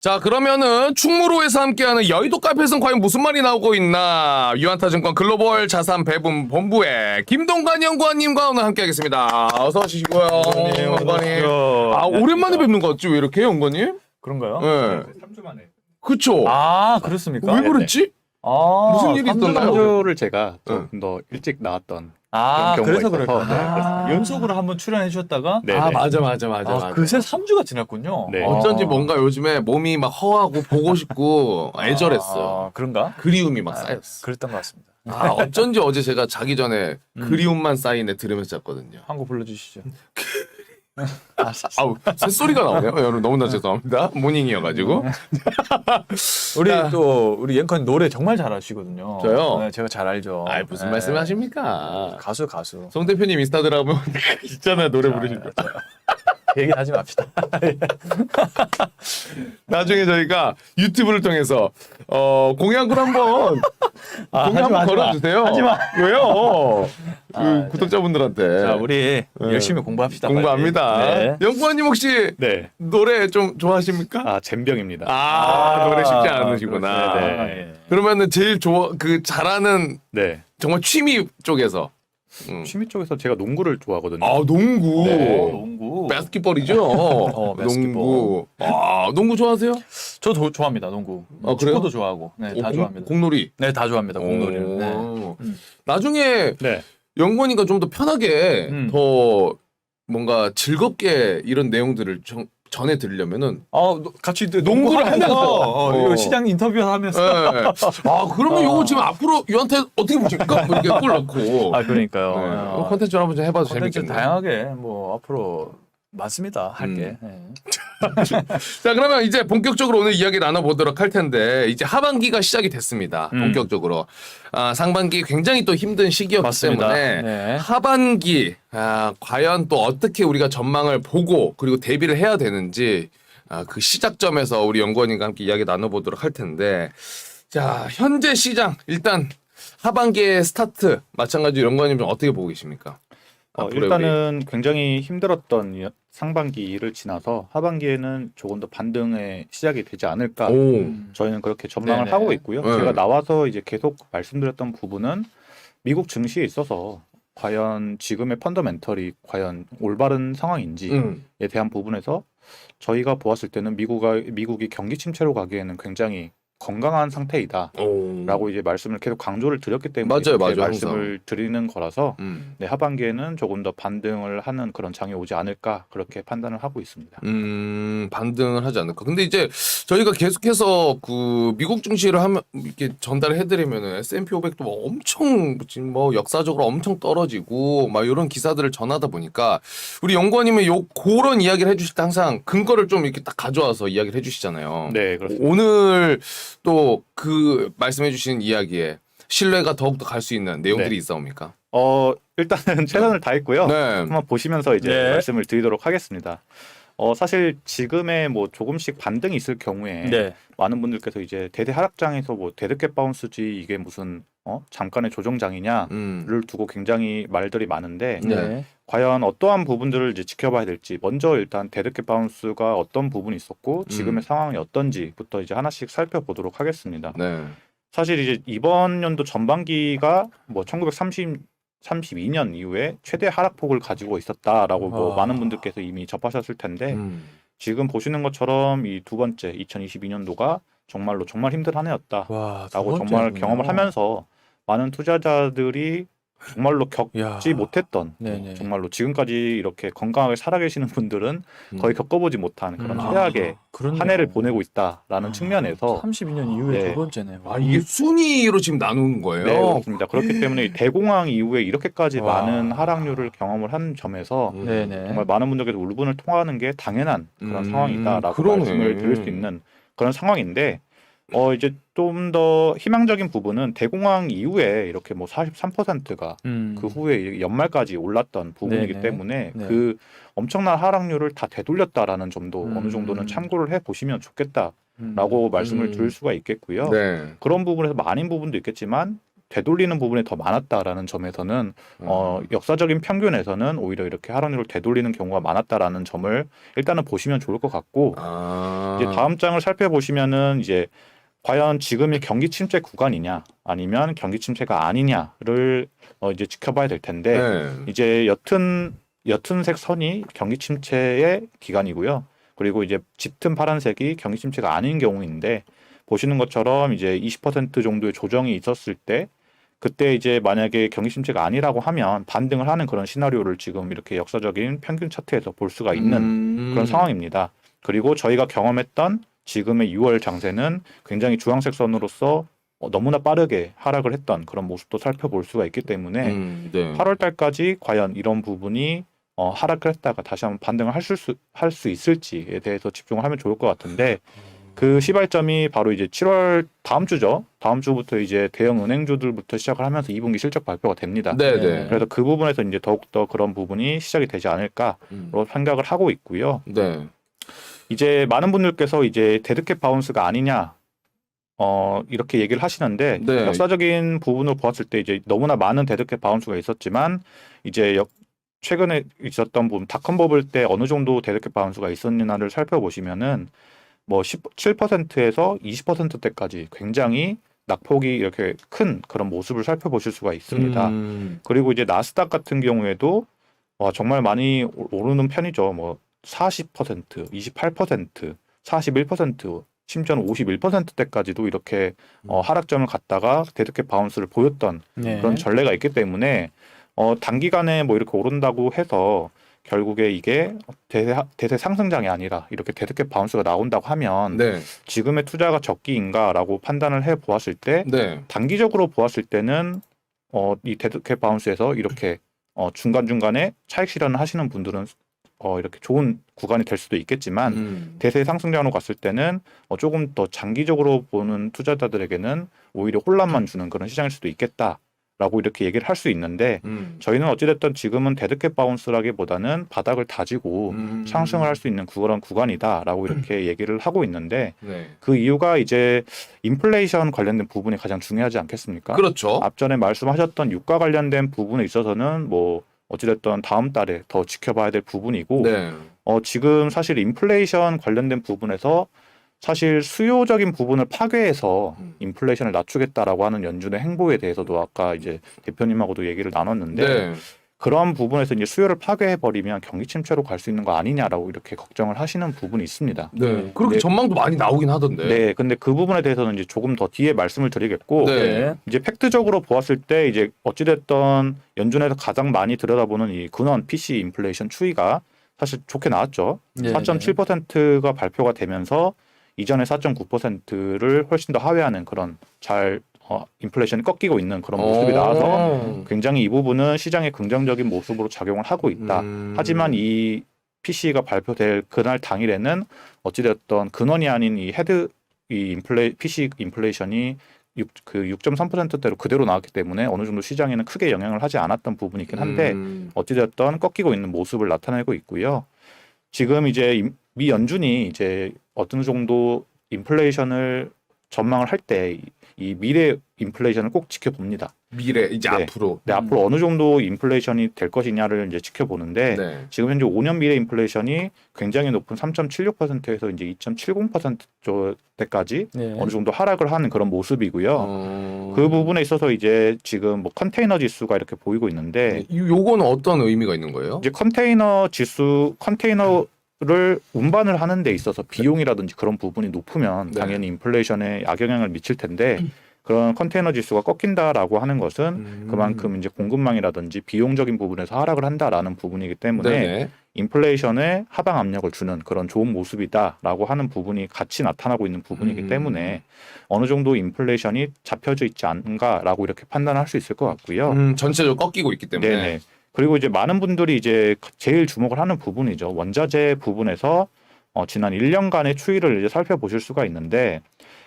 자, 그러면은 충무로에서 함께하는 여의도 카페에서는 과연 무슨 말이 나오고 있나? 유한타증권 글로벌 자산 배분 본부의 김동관 연구원님과 오늘 함께하겠습니다. 어서 오시고요, 연구원님. 아, 오랜만에 뵙는 것 같지? 왜 이렇게 연구원님? 그런가요? 네. 3주 만에. 그쵸? 아, 그렇습니까? 왜 그랬지? 아, 무슨 일이 있었나요? 3주를 제가 좀 응. 더 일찍 나왔던 아, 그런 그래서 경우가 그럴까. 있어서, 네, 그렇습니다. 연속으로 한번 출연해 주셨다가 네, 아, 네. 맞아. 그새 3주가 지났군요. 네. 어쩐지 아. 뭔가 요즘에 몸이 막 허하고 보고 싶고 애절했어요. 아, 그런가? 그리움이 막 쌓였어. 그랬던 것 같습니다. 아, 어쩐지 어제 제가 자기 전에 그리움만 쌓인 애 들으면서 잤거든요. 한 곡 불러주시죠. 아우, 새소리가 나오네요. 여러분 너무나 죄송합니다. 모닝이어가지고. 우리 앵커님 노래 정말 잘하시거든요. 저요? 네, 제가 잘 알죠. 아, 무슨 네. 말씀하십니까? 가수. 송 대표님 인스타 들어가면 있잖아요, 노래 부르신다. 그 얘기 하지 맙시다. 나중에 저희가 유튜브를 통해서 공약을 한번 공약 한번 걸어주세요. 하지 마. 왜요? 그 아, 구독자분들한테. 자, 우리 열심히 공부합시다. 공부합니다. 빨리. 네. 연구원님 혹시 네. 노래 좀 좋아하십니까? 아, 잼병입니다. 노래 쉽지 않으시구나. 네, 아, 네. 예. 그러면은 제일 잘하는 네. 정말 취미 쪽에서. 취미 쪽에서 제가 농구를 좋아하거든요. 아, 농구. 네. 농구. 바스켓볼이죠? 바스켓볼. 농구. 아, 농구 좋아하세요? 저 좋아합니다, 농구. 아, 그래요? 축구도 좋아하고. 네, 다 좋아합니다. 공놀이. 네, 다 좋아합니다, 공놀이는. 네. 오. 나중에 네. 연구원이가 좀 더 편하게 더 뭔가 즐겁게 이런 내용들을 전해 드리려면은 같이 농구를 하면서. 이거 시장 인터뷰 하면서. 예. 아, 그러면 요거 지금 앞으로 유한테 어떻게 보십니까? 뭐 이렇게 골 넣고. 아, 그러니까요. 네. 요 컨텐츠를 한번 좀 해봐도 콘텐츠 재밌겠네요. 다양하게 뭐 앞으로 많습니다. 할게. 네. 자, 그러면 이제 본격적으로 오늘 이야기 나눠보도록 할 텐데, 이제 하반기가 시작이 됐습니다. 본격적으로. 상반기 굉장히 또 힘든 시기였기 맞습니다. 때문에, 네. 하반기, 과연 또 어떻게 우리가 전망을 보고, 그리고 대비를 해야 되는지, 그 시작점에서 우리 연구원님과 함께 이야기 나눠보도록 할 텐데, 자, 현재 시장, 일단 하반기의 스타트, 마찬가지로 연구원님 좀 어떻게 보고 계십니까? 앞으로의 일단은 굉장히 힘들었던 상반기를 지나서 하반기에는 조금 더 반등의 시작이 되지 않을까. 오. 저희는 그렇게 전망을 네네. 하고 있고요. 네. 제가 나와서 이제 계속 말씀드렸던 부분은 미국 증시에 있어서 과연 지금의 펀더멘털이 과연 올바른 상황인지에 대한 부분에서 저희가 보았을 때는 미국이 경기 침체로 가기에는 굉장히 건강한 상태이다. 라고 이제 말씀을 계속 강조를 드렸기 때문에 맞아요, 이렇게 맞아요, 말씀을 드리는 거라서 음. 네, 하반기에는 조금 더 반등을 하는 그런 장이 오지 않을까 그렇게 판단을 하고 있습니다. 반등을 하지 않을까. 근데 이제 저희가 계속해서 그 미국 증시를 하면 이렇게 전달을 해드리면은 S&P 500도 뭐 엄청 지금 뭐 역사적으로 엄청 떨어지고 막 이런 기사들을 전하다 보니까 우리 연구원님은 그런 이야기를 해주실 때 항상 근거를 좀 이렇게 딱 가져와서 이야기를 해주시잖아요. 네, 그렇습니다. 오늘 또 그 말씀해주신 이야기에 신뢰가 더욱더 갈 수 있는 내용들이 네. 있사옵니까? 일단은 최선을 다했고요. 네. 한번 보시면서 이제 네. 말씀을 드리도록 하겠습니다. 사실 지금의 뭐 조금씩 반등이 있을 경우에 네. 많은 분들께서 이제 대대 하락장에서 뭐 데드캣 바운스지 이게 무슨 잠깐의 조정장이냐를 두고 굉장히 말들이 많은데 네. 과연 어떠한 부분들을 이제 지켜봐야 될지 먼저 일단 데드캣 바운스가 어떤 부분이 있었고 지금의 상황이 어떤지부터 이제 하나씩 살펴보도록 하겠습니다. 네. 사실 이제 이번 연도 전반기가 뭐 1932년 이후에 최대 하락폭을 가지고 있었다라고 뭐 많은 분들께서 이미 접하셨을 텐데 지금 보시는 것처럼 이 두 번째 2022년도가 정말 힘든 한 해였다라고 와, 정말 경험을 하면서 많은 투자자들이 정말로 겪지 못했던 네네. 정말로 지금까지 이렇게 건강하게 살아계시는 분들은 거의 겪어보지 못한 그런 최악의 그렇네요. 한 해를 보내고 있다라는 측면에서 32년 이후에 네. 두 번째네요. 이게 순위로 지금 나누는 거예요? 네, 그렇습니다. 그렇기 때문에 이 대공황 이후에 이렇게까지 와. 많은 하락률을 경험을 한 점에서 네네. 정말 많은 분들께서 울분을 통하는 게 당연한 그런 상황이다라고 그러네. 말씀을 드릴 수 있는 그런 상황인데 이제 좀 더 희망적인 부분은 대공황 이후에 이렇게 뭐 43%가 그 후에 연말까지 올랐던 부분이기 네네. 때문에 네. 그 엄청난 하락률을 다 되돌렸다라는 점도 어느 정도는 참고를 해 보시면 좋겠다라고 말씀을 드릴 수가 있겠고요. 네. 그런 부분에서 아닌 부분도 있겠지만 되돌리는 부분이 더 많았다라는 점에서는 역사적인 평균에서는 오히려 이렇게 하락률을 되돌리는 경우가 많았다라는 점을 일단은 보시면 좋을 것 같고 이제 다음 장을 살펴보시면은 이제 과연 지금이 경기 침체 구간이냐 아니면 경기 침체가 아니냐를 이제 지켜봐야 될 텐데 네. 이제 옅은색 선이 경기 침체의 기간이고요. 그리고 이제 짙은 파란색이 경기 침체가 아닌 경우인데 보시는 것처럼 이제 20% 정도의 조정이 있었을 때 그때 이제 만약에 경기 침체가 아니라고 하면 반등을 하는 그런 시나리오를 지금 이렇게 역사적인 평균 차트에서 볼 수가 있는 그런 상황입니다. 그리고 저희가 경험했던 지금의 6월 장세는 굉장히 주황색 선으로서 너무나 빠르게 하락을 했던 그런 모습도 살펴볼 수가 있기 때문에 네. 8월 달까지 과연 이런 부분이 하락을 했다가 다시 한번 반등을 할 수 있을지에 대해서 집중을 하면 좋을 것 같은데 그 시발점이 바로 이제 7월 다음 주죠. 다음 주부터 이제 대형 은행주들부터 시작을 하면서 2분기 실적 발표가 됩니다. 네네. 그래서 그 부분에서 이제 더욱더 그런 부분이 시작이 되지 않을까로 생각을 하고 있고요. 네. 이제 많은 분들께서 이제 데드캣 바운스가 아니냐 이렇게 얘기를 하시는데 네. 역사적인 부분을 보았을 때 이제 너무나 많은 데드캣 바운스가 있었지만 이제 최근에 있었던 부분 닷컴 버블 때 어느 정도 데드캣 바운스가 있었느냐를 살펴보시면은 뭐 17%에서 20%대까지 굉장히 낙폭이 이렇게 큰 그런 모습을 살펴보실 수가 있습니다. 그리고 이제 나스닥 같은 경우에도 정말 많이 오르는 편이죠. 뭐 40%, 28%, 41%, 심지어는 51%대까지도 이렇게 하락점을 갔다가 데드캣 바운스를 보였던 그런 전례가 있기 때문에 단기간에 뭐 이렇게 오른다고 해서 결국에 이게 대세 상승장이 아니라 이렇게 데드캣 바운스가 나온다고 하면 네. 지금의 투자가 적기인가라고 판단을 해 보았을 때 네. 단기적으로 보았을 때는 이 데드캣 바운스에서 이렇게 중간중간에 차익 실현을 하시는 분들은 이렇게 좋은 구간이 될 수도 있겠지만 대세 상승장으로 갔을 때는 조금 더 장기적으로 보는 투자자들에게는 오히려 혼란만 주는 그런 시장일 수도 있겠다라고 이렇게 얘기를 할 수 있는데 저희는 어찌됐든 지금은 데드캣 바운스라기보다는 바닥을 다지고 상승을 할 수 있는 그런 구간이다라고 이렇게 얘기를 하고 있는데 네. 그 이유가 이제 인플레이션 관련된 부분이 가장 중요하지 않겠습니까? 그렇죠. 앞전에 말씀하셨던 유가 관련된 부분에 있어서는 뭐 어찌됐든 다음 달에 더 지켜봐야 될 부분이고 네. 지금 사실 인플레이션 관련된 부분에서 사실 수요적인 부분을 파괴해서 인플레이션을 낮추겠다라고 하는 연준의 행보에 대해서도 아까 이제 대표님하고도 얘기를 나눴는데 네. 그런 부분에서 이제 수요를 파괴해 버리면 경기 침체로 갈 수 있는 거 아니냐라고 이렇게 걱정을 하시는 부분이 있습니다. 네. 그렇게 네. 전망도 많이 나오긴 하던데. 네, 근데 그 부분에 대해서는 이제 조금 더 뒤에 말씀을 드리겠고 네. 이제 팩트적으로 보았을 때 이제 어찌됐던 연준에서 가장 많이 들여다보는 이 근원 PC 인플레이션 추이가 사실 좋게 나왔죠. 네, 4.7%가 발표가 되면서 이전의 4.9%를 훨씬 더 하회하는 그런 인플레이션이 꺾이고 있는 그런 모습이 나와서 굉장히 이 부분은 시장의 긍정적인 모습으로 작용을 하고 있다. 하지만 이 PC가 발표될 그날 당일에는 어찌됐던 근원이 아닌 PC 인플레이션이 6.3%대로 그대로 나왔기 때문에 어느 정도 시장에는 크게 영향을 하지 않았던 부분이긴 한데 어찌됐든 꺾이고 있는 모습을 나타내고 있고요. 지금 이제 미 연준이 이제 어느 정도 인플레이션을 전망을 할 때 이 미래 인플레이션을 꼭 지켜봅니다. 미래 이제 네. 앞으로. 네, 앞으로 어느 정도 인플레이션이 될 것이냐를 이제 지켜보는데 네. 지금 현재 5년 미래 인플레이션이 굉장히 높은 3.76%에서 이제 2.70%대까지 어느 정도 하락을 하는 그런 모습이고요. 그 부분에 있어서 이제 지금 뭐 컨테이너 지수가 이렇게 보이고 있는데 요거는 어떤 의미가 있는 거예요? 이제 컨테이너를 운반을 하는 데 있어서 비용이라든지 그런 부분이 높으면 네. 당연히 인플레이션에 악영향을 미칠 텐데 그런 컨테이너 지수가 꺾인다라고 하는 것은 그만큼 이제 공급망이라든지 비용적인 부분에서 하락을 한다라는 부분이기 때문에 네네. 인플레이션에 하방 압력을 주는 그런 좋은 모습이다라고 하는 부분이 같이 나타나고 있는 부분이기 때문에 어느 정도 인플레이션이 잡혀져 있지 않은가라고 이렇게 판단할 수 있을 것 같고요. 전체적으로 꺾이고 있기 때문에. 네네. 그리고 이제 많은 분들이 이제 제일 주목을 하는 부분이죠. 원자재 부분에서 지난 1년간의 추이를 이제 살펴보실 수가 있는데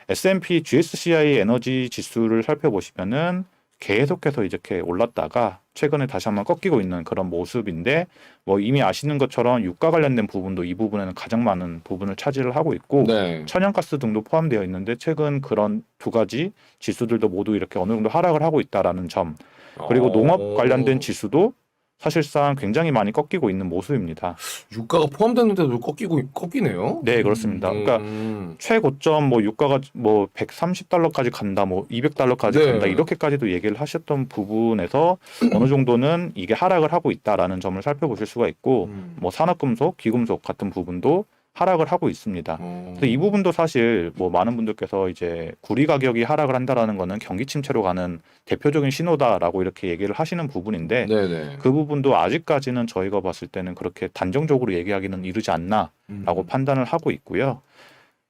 S&P GSCI 에너지 지수를 살펴보시면은 계속해서 이렇게 올랐다가 최근에 다시 한번 꺾이고 있는 그런 모습인데 뭐 이미 아시는 것처럼 유가 관련된 부분도 이 부분에는 가장 많은 부분을 차지를 하고 있고 네. 천연가스 등도 포함되어 있는데 최근 그런 두 가지 지수들도 모두 이렇게 어느 정도 하락을 하고 있다라는 점 그리고 농업 관련된 지수도 사실상 굉장히 많이 꺾이고 있는 모습입니다. 유가가 포함됐는데도 꺾이네요. 네, 그렇습니다. 그러니까 최고점 뭐 유가가 뭐 130달러까지 간다, 뭐 200달러까지 네. 간다 이렇게까지도 얘기를 하셨던 부분에서 어느 정도는 이게 하락을 하고 있다라는 점을 살펴보실 수가 있고 뭐 산업금속, 귀금속 같은 부분도 하락을 하고 있습니다. 그래서 이 부분도 사실 뭐 많은 분들께서 이제 구리 가격이 하락을 한다라는 거는 경기 침체로 가는 대표적인 신호다라고 이렇게 얘기를 하시는 부분인데 네네. 그 부분도 아직까지는 저희가 봤을 때는 그렇게 단정적으로 얘기하기는 이르지 않나라고 판단을 하고 있고요.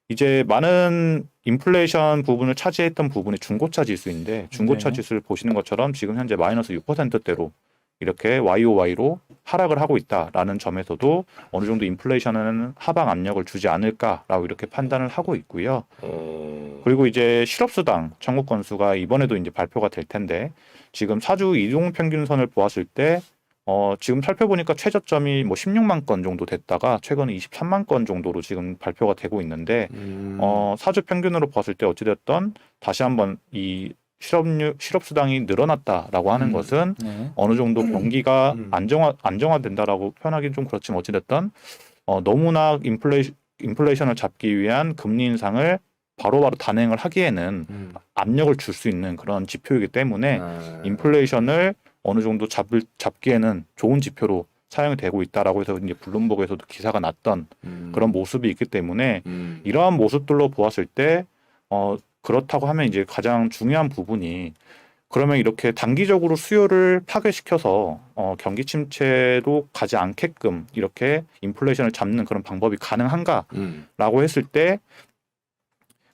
이제 많은 인플레이션 부분을 차지했던 부분이 중고차 지수인데 중고차 네. 지수를 보시는 것처럼 지금 현재 마이너스 6%대로 이렇게 YOY로 하락을 하고 있다라는 점에서도 어느 정도 인플레이션은 하방 압력을 주지 않을까라고 이렇게 판단을 하고 있고요. 그리고 이제 실업수당 청구 건수가 이번에도 이제 발표가 될 텐데 지금 4주 이동 평균선을 보았을 때 지금 살펴보니까 최저점이 뭐 16만 건 정도 됐다가 최근에 23만 건 정도로 지금 발표가 되고 있는데 4주 평균으로 봤을 때 어찌됐든 다시 한번 이 실업수당이 늘어났다라고 하는 것은 네. 어느 정도 경기가 안정화된다라고 표현하기는 좀 그렇지만 어찌됐든 너무나 인플레이션을 잡기 위한 금리 인상을 바로바로 단행을 하기에는 압력을 줄 수 있는 그런 지표이기 때문에 인플레이션을 어느 정도 잡기에는 좋은 지표로 사용이 되고 있다라고 해서 이제 블룸버그에서도 기사가 났던 그런 모습이 있기 때문에 이러한 모습들로 보았을 때 그렇다고 하면 이제 가장 중요한 부분이 그러면 이렇게 단기적으로 수요를 파괴시켜서 경기 침체로 가지 않게끔 이렇게 인플레이션을 잡는 그런 방법이 가능한가라고 했을 때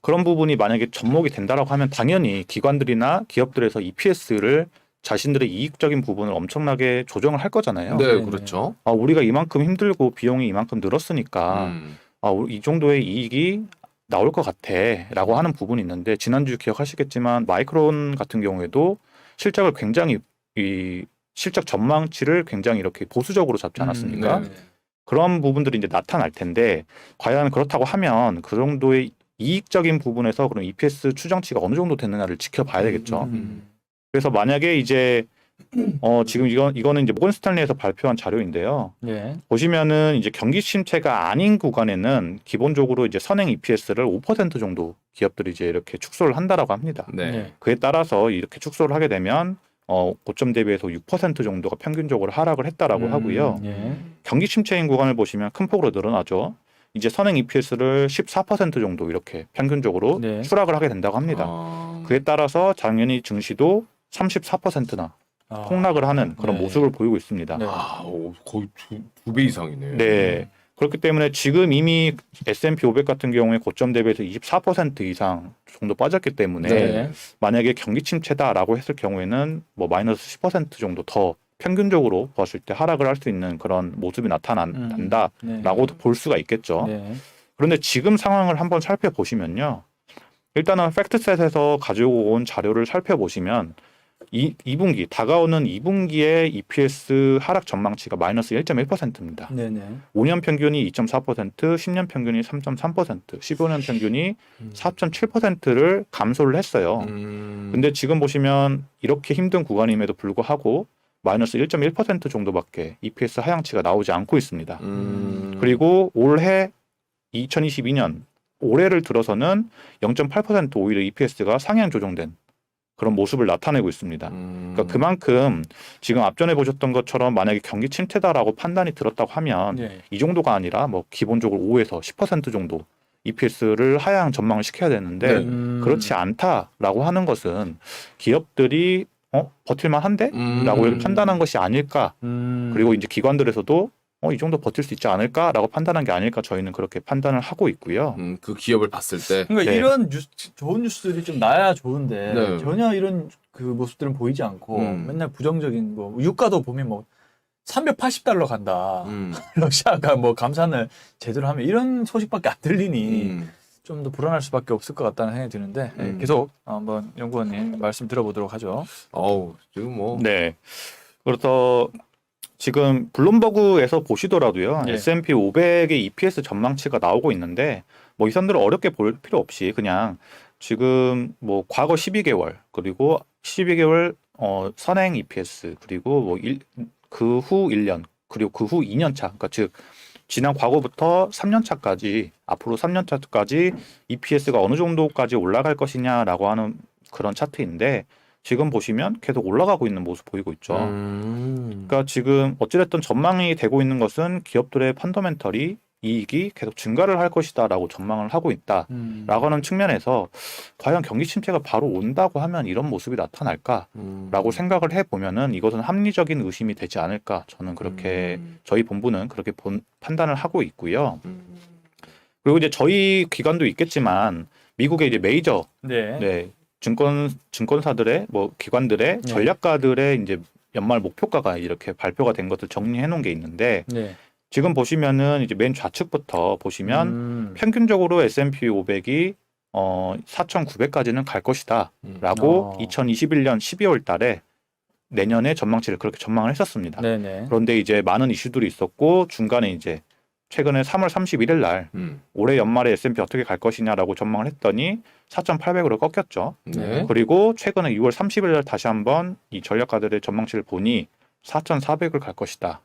그런 부분이 만약에 접목이 된다라고 하면 당연히 기관들이나 기업들에서 EPS를 자신들의 이익적인 부분을 엄청나게 조정을 할 거잖아요. 네, 그렇죠. 우리가 이만큼 힘들고 비용이 이만큼 늘었으니까 이 정도의 이익이 나올 것 같아라고 하는 부분이 있는데 지난주 기억하시겠지만 마이크론 같은 경우에도 실적을 굉장히 이 실적 전망치를 굉장히 이렇게 보수적으로 잡지 않았습니까? 네. 그런 부분들이 이제 나타날 텐데 과연 그렇다고 하면 그 정도의 이익적인 부분에서 그런 EPS 추정치가 어느 정도 되느냐를 지켜봐야 되겠죠. 그래서 만약에 이제 지금 이거는 이제 모건 스탠리에서 발표한 자료인데요. 네. 보시면은 이제 경기 침체가 아닌 구간에는 기본적으로 이제 선행 EPS를 5% 정도 기업들이 이제 이렇게 축소를 한다라고 합니다. 네. 네. 그에 따라서 이렇게 축소를 하게 되면 고점 대비해서 6% 정도가 평균적으로 하락을 했다라고 하고요. 네. 경기 침체인 구간을 보시면 큰 폭으로 늘어나죠. 이제 선행 EPS를 14% 정도 이렇게 평균적으로 네. 추락을 하게 된다고 합니다. 그에 따라서 당연히 증시도 34%나 폭락을 하는 그런 네. 모습을 보이고 있습니다. 네. 거의 두 배 이상이네요. 네. 그렇기 때문에 지금 이미 S&P 500 같은 경우에 고점 대비해서 24% 이상 정도 빠졌기 때문에 네. 만약에 경기 침체다라고 했을 경우에는 뭐 마이너스 10% 정도 더 평균적으로 봤을 때 하락을 할 수 있는 그런 모습이 나타난다라고도 볼 수가 있겠죠. 네. 그런데 지금 상황을 한번 살펴보시면요. 일단은 팩트셋에서 가지고 온 자료를 살펴보시면 2분기 다가오는 2분기의 EPS 하락 전망치가 마이너스 1.1%입니다. 네네. 5년 평균이 2.4%, 10년 평균이 3.3%, 15년 평균이 4.7%를 감소를 했어요. 근데 지금 보시면 이렇게 힘든 구간임에도 불구하고 마이너스 1.1% 정도밖에 EPS 하향치가 나오지 않고 있습니다. 그리고 올해 2022년 올해를 들어서는 0.8% 오히려 EPS가 상향 조정된 그런 모습을 나타내고 있습니다. 그러니까 그만큼 지금 앞전에 보셨던 것처럼 만약에 경기 침체다라고 판단이 들었다고 하면 네. 이 정도가 아니라 뭐 기본적으로 5에서 10% 정도 EPS를 하향 전망을 시켜야 되는데 그렇지 않다라고 하는 것은 기업들이 버틸만 한데? 라고 이렇게 판단한 것이 아닐까. 그리고 이제 기관들에서도 이 정도 버틸 수 있지 않을까라고 판단한 게 아닐까 저희는 그렇게 판단을 하고 있고요. 그 기업을 봤을 때. 그러니까 네. 이런 좋은 뉴스들이 좀 나야 좋은데 네. 전혀 이런 그 모습들은 보이지 않고 맨날 부정적인 거 유가도 보면 뭐 380달러 간다. 러시아가 뭐 감산을 제대로 하면 이런 소식밖에 안 들리니 좀 더 불안할 수밖에 없을 것 같다는 생각이 드는데 계속 한번 연구원님 말씀 들어보도록 하죠. 어우, 지금 뭐. 네. 그래서 지금 블룸버그에서 보시더라도요. 네. S&P 500의 EPS 전망치가 나오고 있는데 뭐 이 선들을 어렵게 볼 필요 없이 그냥 지금 뭐 과거 12개월 그리고 12개월 선행 EPS 그리고 뭐 그 후 1년 그리고 그 후 2년 차 그러니까 즉 지난 과거부터 3년 차까지 앞으로 3년 차까지 EPS가 어느 정도까지 올라갈 것이냐라고 하는 그런 차트인데 지금 보시면 계속 올라가고 있는 모습 보이고 있죠. 그러니까 지금 어찌됐든 전망이 되고 있는 것은 기업들의 펀더멘털이 이익이 계속 증가를 할 것이다라고 전망을 하고 있다라고 하는 측면에서 과연 경기 침체가 바로 온다고 하면 이런 모습이 나타날까라고 생각을 해보면은 이것은 합리적인 의심이 되지 않을까 저는 그렇게 저희 본부는 그렇게 판단을 하고 있고요. 그리고 이제 저희 기관도 있겠지만 미국의 이제 메이저 네. 증권사들의 뭐 기관들의 전략가들의 이제 연말 목표가가 이렇게 발표가 된 것을 정리해 놓은 게 있는데 네. 지금 보시면은 이제 맨 좌측부터 보시면 평균적으로 S&P 500이 4,900까지는 갈 것이다라고 2021년 12월 달에 내년에 전망치를 그렇게 전망을 했었습니다. 네네. 그런데 이제 많은 이슈들이 있었고 중간에 이제 최근에 3월 31일 날 올해 연말에 S&P 어떻게 갈 것이냐라고 전망을 했더니 4,800으로 꺾였죠. 네. 그리고 최근에 6월 30일 날 다시 한번 이 전략가들의 전망치를 보니 4,400을 갈 것이다.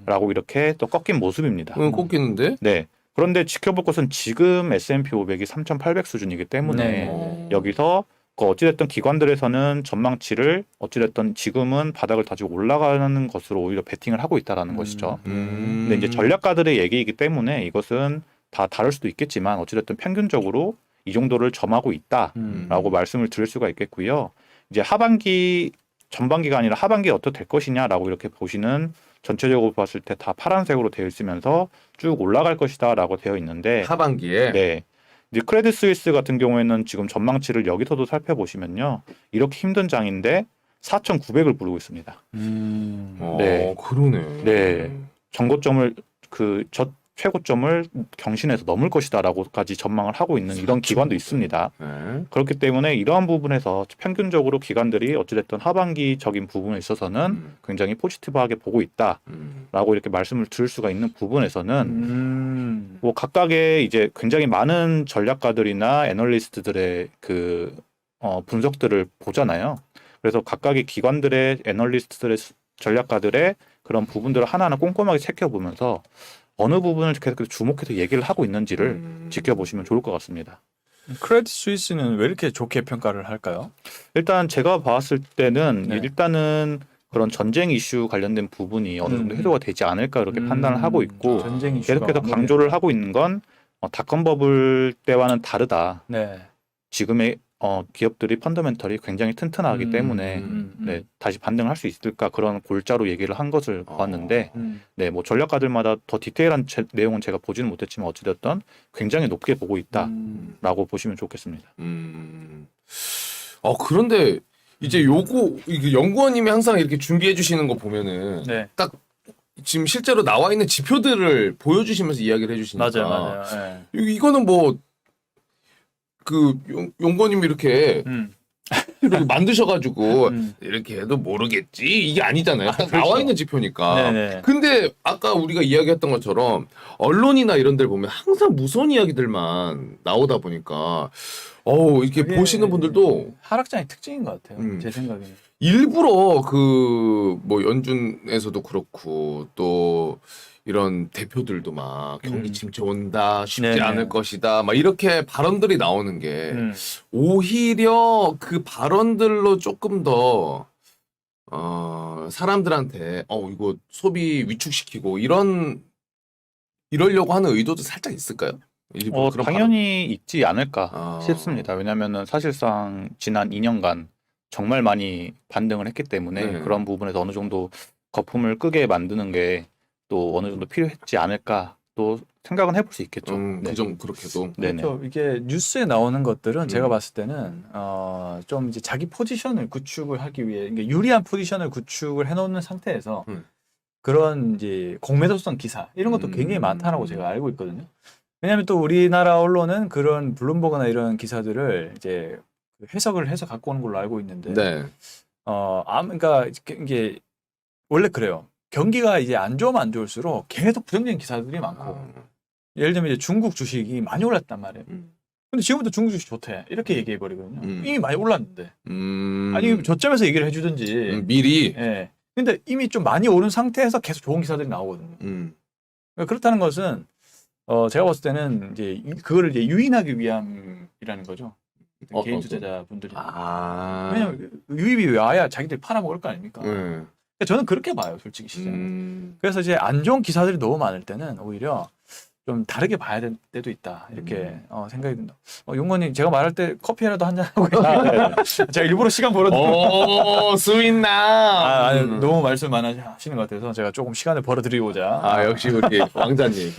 라고 이렇게 또 꺾인 모습입니다. 꺾이는데? 네. 그런데 지켜볼 것은 지금 S&P 500이 3,800 수준이기 때문에 네. 여기서 그 어찌됐든 기관들에서는 전망치를 어찌됐든 지금은 바닥을 다지고 올라가는 것으로 오히려 베팅을 하고 있다라는 것이죠. 근데 이제 전략가들의 얘기이기 때문에 이것은 다 다를 수도 있겠지만 어찌됐든 평균적으로 이 정도를 점하고 있다라고 말씀을 드릴 수가 있겠고요. 이제 하반기 전반기가 아니라 하반기에 어떻게 될 것이냐라고 이렇게 보시는 전체적으로 봤을 때 다 파란색으로 되어 있으면서 쭉 올라갈 것이다라고 되어 있는데 하반기에. 네. 이제 크레딧 스위스 같은 경우에는 지금 전망치를 여기서도 살펴보시면요. 이렇게 힘든 장인데 4,900을 부르고 있습니다. 네. 그러네. 네. 전고점을 최고점을 경신해서 넘을 것이다라고까지 전망을 하고 있는 이런 기관도 있습니다. 네. 그렇기 때문에 이러한 부분에서 평균적으로 기관들이 어찌됐든 하반기적인 부분에 있어서는 굉장히 포지티브하게 보고 있다라고 이렇게 말씀을 드릴 수가 있는 부분에서는 뭐 각각의 이제 굉장히 많은 전략가들이나 애널리스트들의 그 분석들을 보잖아요. 그래서 각각의 기관들의 애널리스트들의 전략가들의 그런 부분들을 하나하나 꼼꼼하게 체크해보면서 어느 부분을 계속 주목해서 얘기를 하고 있는지를 지켜보시면 좋을 것 같습니다. 크레딧 스위스는 왜 이렇게 좋게 평가를 할까요? 일단 제가 봤을 때는 네. 일단은 그런 전쟁 이슈 관련된 부분이 어느 정도 해소가 되지 않을까 그렇게 판단을 하고 있고 전쟁 이슈가 계속해서 강조를 하고 있는 건 닷컴 버블 때와는 다르다. 네. 지금의 기업들이 펀더멘털이 굉장히 튼튼하기 때문에 네, 다시 반등할 수 있을까 그런 골자로 얘기를 한 것을 보았는데 네, 뭐 전략가들마다 더 디테일한 내용은 제가 보지는 못했지만 어찌됐든 굉장히 높게 보고 있다라고 보시면 좋겠습니다. 그런데 이제 이게 연구원님이 항상 이렇게 준비해 주시는 거 보면은 네. 딱 지금 실제로 나와 있는 지표들을 보여주시면서 이야기를 해주시니까 맞아요. 네. 이거는 뭐 그 연구원님이 이렇게 이렇게 만드셔가지고 이렇게 해도 모르겠지 이게 아니잖아요. 딱 그렇죠. 나와 있는 지표니까. 네네. 근데 아까 우리가 이야기했던 것처럼 언론이나 이런 데를 보면 항상 무서운 이야기들만 나오다 보니까 이렇게 그게 보시는 분들도 하락장의 특징인 것 같아요. 제 생각에는. 일부러 그 뭐 연준에서도 그렇고 또 이런 대표들도 막 경기 침체 온다 쉽지 네네. 않을 것이다 막 이렇게 발언들이 나오는 게 오히려 그 발언들로 조금 더 사람들한테 이거 소비 위축시키고 이러려고 하는 의도도 살짝 있을까요? 일부러 그런 당연히 있지 않을까 싶습니다. 왜냐하면은 사실상 지난 2년간 정말 많이 반등을 했기 때문에 네. 그런 부분에서 어느 정도 거품을 끄게 만드는 게 또 어느 정도 필요했지 않을까 또 생각은 해볼 수 있겠죠. 네. 그렇게도. 네네. 그렇죠. 이게 뉴스에 나오는 것들은 제가 봤을 때는 좀 이제 자기 포지션을 구축을 하기 위해 그러니까 유리한 포지션을 구축을 해놓는 상태에서 그런 이제 공매도성 기사 이런 것도 굉장히 많다라고 제가 알고 있거든요. 왜냐하면 또 우리나라 언론은 그런 블룸버그나 이런 기사들을 이제 해석을 해서 갖고 오는 걸로 알고 있는데, 네. 그러니까 이게 원래 그래요. 경기가 이제 안 좋으면 안 좋을수록 계속 부정적인 기사들이 많고, 예를 들면 이제 중국 주식이 많이 올랐단 말이에요. 근데 지금부터 중국 주식 좋대 이렇게 얘기해 버리거든요. 이미 많이 올랐는데, 아니 저점에서 얘기를 해주든지 미리. 예. 근데 이미 좀 많이 오른 상태에서 계속 좋은 기사들이 나오거든요. 그러니까 그렇다는 것은 제가 봤을 때는 이제 그거를 이제 유인하기 위함이라는 거죠. 개인 투자자분들이. 왜냐면 유입이 와야 자기들이 팔아먹을 거 아닙니까? 그러니까 저는 그렇게 봐요, 솔직히 시장. 그래서 이제 안 좋은 기사들이 너무 많을 때는 오히려 좀 다르게 봐야 될 때도 있다 이렇게 생각이 든다. 용건님 제가 말할 때 커피라도 한잔 하고 제가 일부러 시간 벌어드리고 스윗나. 아니, 너무 말씀 많으시는 것 같아서 제가 조금 시간을 벌어드리고자. 역시 우리 왕자님.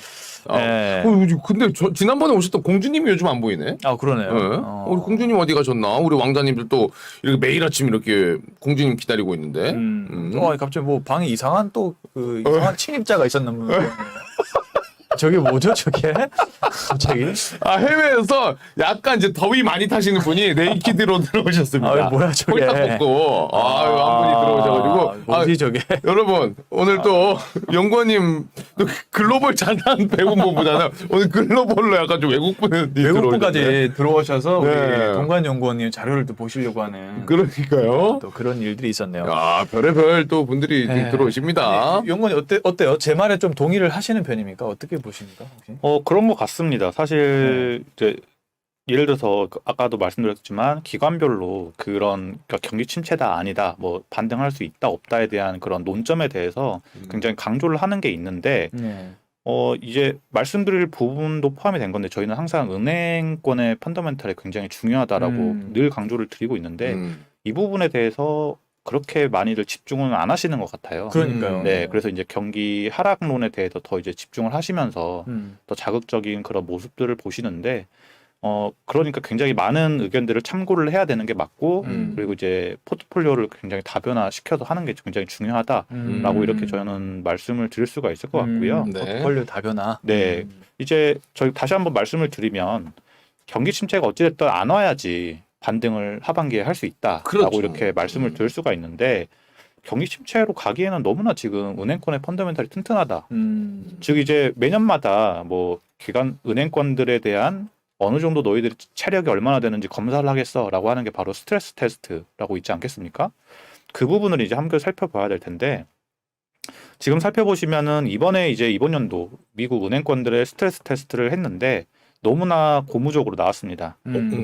네. 근데 지난번에 오셨던 공주님이 요즘 안 보이네. 그러네요. 네. 우리 공주님 어디 가셨나? 우리 왕자님들 또 이렇게 매일 아침 이렇게 공주님 기다리고 있는데. 갑자기 뭐 방에 이상한 또 그 이상한 침입자가 있었나 보네. 저게 뭐죠, 저게? 갑자기? 해외에서 약간 이제 더위 많이 타시는 분이 네이키드로 들어오셨습니다. 뭐야, 저게? 홀딱 벗고. 한 분이 들어오셔가지고. 뭐지, 저게? 여러분, 오늘 또 연구원님 또 글로벌 자산 배움본부잖아요. 오늘 글로벌로 약간 좀 외국분이 외국분까지 들어오셔서 네. 우리 동관연구원님 자료를 또 보시려고 하는. 그러니까요. 또 그런 일들이 있었네요. 별의별 또 분들이 들어오십니다. 연구원님 어때요? 제 말에 좀 동의를 하시는 편입니까? 어떻게 보십니까? 혹시? 그런 것 같습니다. 사실 이제 예를 들어서 아까도 말씀드렸지만 기관별로 그런 그러니까 경기 침체다 아니다 뭐 반등할 수 있다 없다에 대한 그런 논점에 대해서 굉장히 강조를 하는 게 있는데 이제 말씀드릴 부분도 포함이 된 건데 저희는 항상 은행권의 펀더멘털이 굉장히 중요하다라고 늘 강조를 드리고 있는데 이 부분에 대해서 그렇게 많이들 집중은 안 하시는 것 같아요. 그러니까요. 네, 그래서 이제 경기 하락론에 대해서 더 이제 집중을 하시면서 더 자극적인 그런 모습들을 보시는데, 그러니까 굉장히 많은 의견들을 참고를 해야 되는 게 맞고, 그리고 이제 포트폴리오를 굉장히 다변화시켜서 하는 게 굉장히 중요하다라고 이렇게 저는 말씀을 드릴 수가 있을 것 같고요. 네. 포트폴리오 다변화. 네, 이제 저희 다시 한번 말씀을 드리면 경기 침체가 어찌됐든 안 와야지 반등을 하반기에 할 수 있다라고 그렇죠. 이렇게 말씀을 드릴 수가 있는데 경기 침체로 가기에는 너무나 지금 은행권의 펀더멘털이 튼튼하다. 즉 이제 매년마다 뭐 기관 은행권들에 대한 어느 정도 너희들이 체력이 얼마나 되는지 검사를 하겠어라고 하는 게 바로 스트레스 테스트라고 있지 않겠습니까? 그 부분을 이제 함께 살펴봐야 될 텐데 지금 살펴보시면은 이번 연도 미국 은행권들의 스트레스 테스트를 했는데 너무나 고무적으로 나왔습니다.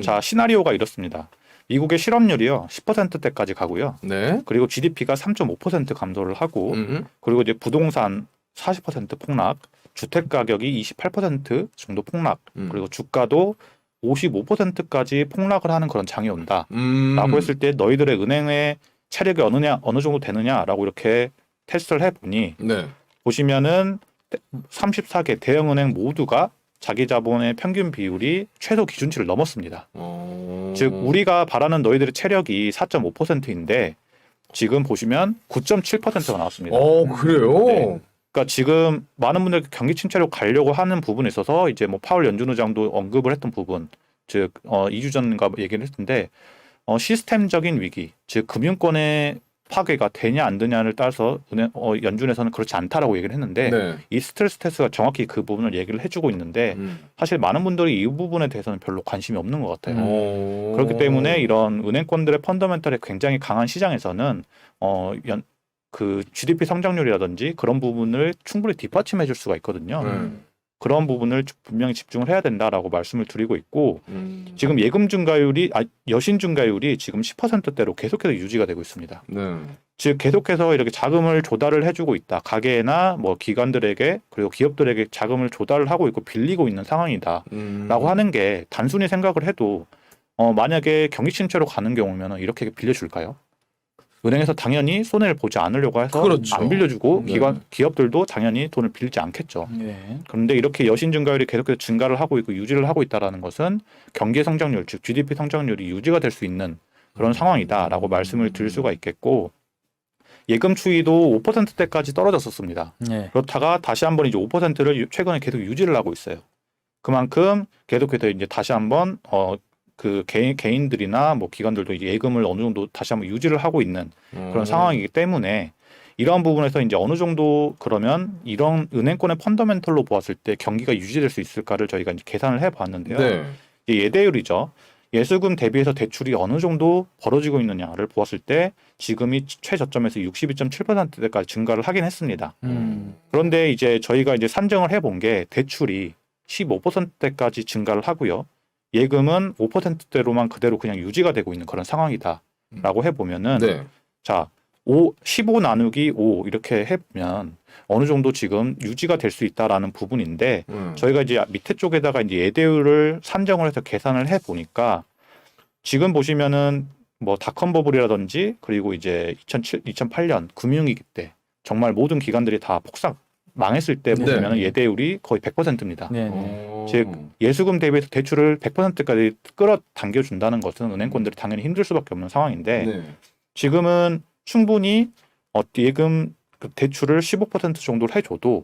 자, 시나리오가 이렇습니다. 미국의 실업률이요 10%대까지 가고요. 네. 그리고 GDP가 3.5% 감소를 하고 그리고 이제 부동산 40% 폭락, 주택 가격이 28% 정도 폭락, 그리고 주가도 55%까지 폭락을 하는 그런 장이 온다라고 했을 때 너희들의 은행의 체력이 어느 정도 되느냐라고 이렇게 테스트를 해보니 네. 보시면은 34개 대형은행 모두가 자기 자본의 평균 비율이 최소 기준치를 넘었습니다. 즉 우리가 바라는 너희들의 체력이 4.5%인데 지금 보시면 9.7%가 나왔습니다. 그래요? 네. 그러니까 지금 많은 분들이 경기 침체로 가려고 하는 부분에 있어서 이제 뭐 파월 연준 의장도 언급을 했던 부분, 즉 2주 전인가 얘기를 했는데 시스템적인 위기, 즉 금융권의 파괴가 되냐 안 되냐를 따라서 연준에서는 그렇지 않다라고 얘기를 했는데 네. 이 스트레스 테스트가 정확히 그 부분을 얘기를 해주고 있는데 사실 많은 분들이 이 부분에 대해서는 별로 관심이 없는 것 같아요. 그렇기 때문에 이런 은행권들의 펀더멘털에 굉장히 강한 시장에서는 그 GDP 성장률이라든지 그런 부분을 충분히 뒷받침해 줄 수가 있거든요. 그런 부분을 분명히 집중을 해야 된다라고 말씀을 드리고 있고 지금 예금 증가율이 여신 증가율이 지금 10%대로 계속해서 유지가 되고 있습니다. 네. 즉 계속해서 이렇게 자금을 조달을 해주고 있다. 가계나 뭐 기관들에게 그리고 기업들에게 자금을 조달을 하고 있고 빌리고 있는 상황이다라고 하는 게 단순히 생각을 해도 만약에 경기 침체로 가는 경우면 이렇게 빌려줄까요? 은행에서 당연히 손해를 보지 않으려고 해서 그렇죠. 안 빌려주고 네. 기업들도 당연히 돈을 빌리지 않겠죠. 네. 그런데 이렇게 여신 증가율이 계속해서 증가를 하고 있고 유지를 하고 있다라는 것은 경기 성장률, 즉 GDP 성장률이 유지가 될 수 있는 그런 상황이다라고 말씀을 드릴 수가 있겠고 예금 추이도 5%대까지 떨어졌었습니다. 네. 그렇다가 다시 한번 이제 5%를 최근에 계속 유지를 하고 있어요. 그만큼 계속해서 이제 다시 한번 그 개인들이나 뭐 기관들도 이제 예금을 어느 정도 다시 한번 유지를 하고 있는 그런 상황이기 때문에 이러한 부분에서 이제 어느 정도 그러면 이런 은행권의 펀더멘털로 보았을 때 경기가 유지될 수 있을까를 저희가 이제 계산을 해봤는데요. 네. 이제 예대율이죠. 예수금 대비해서 대출이 어느 정도 벌어지고 있느냐를 보았을 때 지금이 최저점에서 62.7%까지 증가를 하긴 했습니다. 그런데 이제 저희가 이제 산정을 해본 게 대출이 15%대까지 증가를 하고요. 예금은 5%대로만 그대로 그냥 유지가 되고 있는 그런 상황이다라고 해보면은 네. 자 15 나누기 5 이렇게 해보면 어느 정도 지금 유지가 될 수 있다라는 부분인데 저희가 이제 밑에 쪽에다가 이제 예대율을 산정을 해서 계산을 해 보니까 지금 보시면은 뭐 닷컴 버블이라든지 그리고 이제 2008년 금융위기 때 정말 모든 기관들이 다 폭삭 망했을 때 네. 보시면은 예대율이 거의 100%입니다. 네. 즉 예수금 대비해서 대출을 100%까지 끌어당겨 준다는 것은 은행권들이 당연히 힘들 수밖에 없는 상황인데 네. 지금은 충분히 예금 그 대출을 15% 정도를 해줘도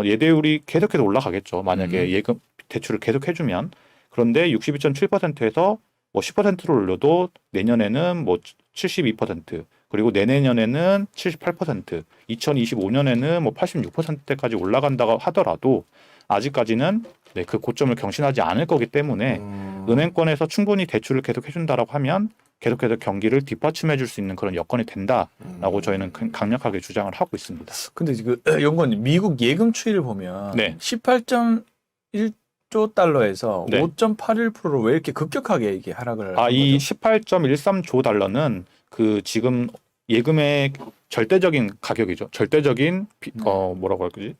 예대율이 계속해서 올라가겠죠. 만약에 예금 대출을 계속 해주면. 그런데 62.7%에서 뭐 10%를 올려도 내년에는 뭐 72% 그리고 내내년에는 78%, 2025년에는 뭐 86%대까지 올라간다고 하더라도 아직까지는 네, 그 고점을 경신하지 않을 거기 때문에 은행권에서 충분히 대출을 계속 해준다라고 하면 계속해서 경기를 뒷받침해 줄 수 있는 그런 여건이 된다라고 저희는 강력하게 주장을 하고 있습니다. 근데 그 연구원님 미국 예금 추이를 보면 네. 18.1조 달러에서 네. 5.81%로 왜 이렇게 급격하게 이게 하락을 한 이 거죠? 18.13조 달러는 그 지금 예금의 절대적인 가격이죠. 절대적인 뭐라고 할 거지?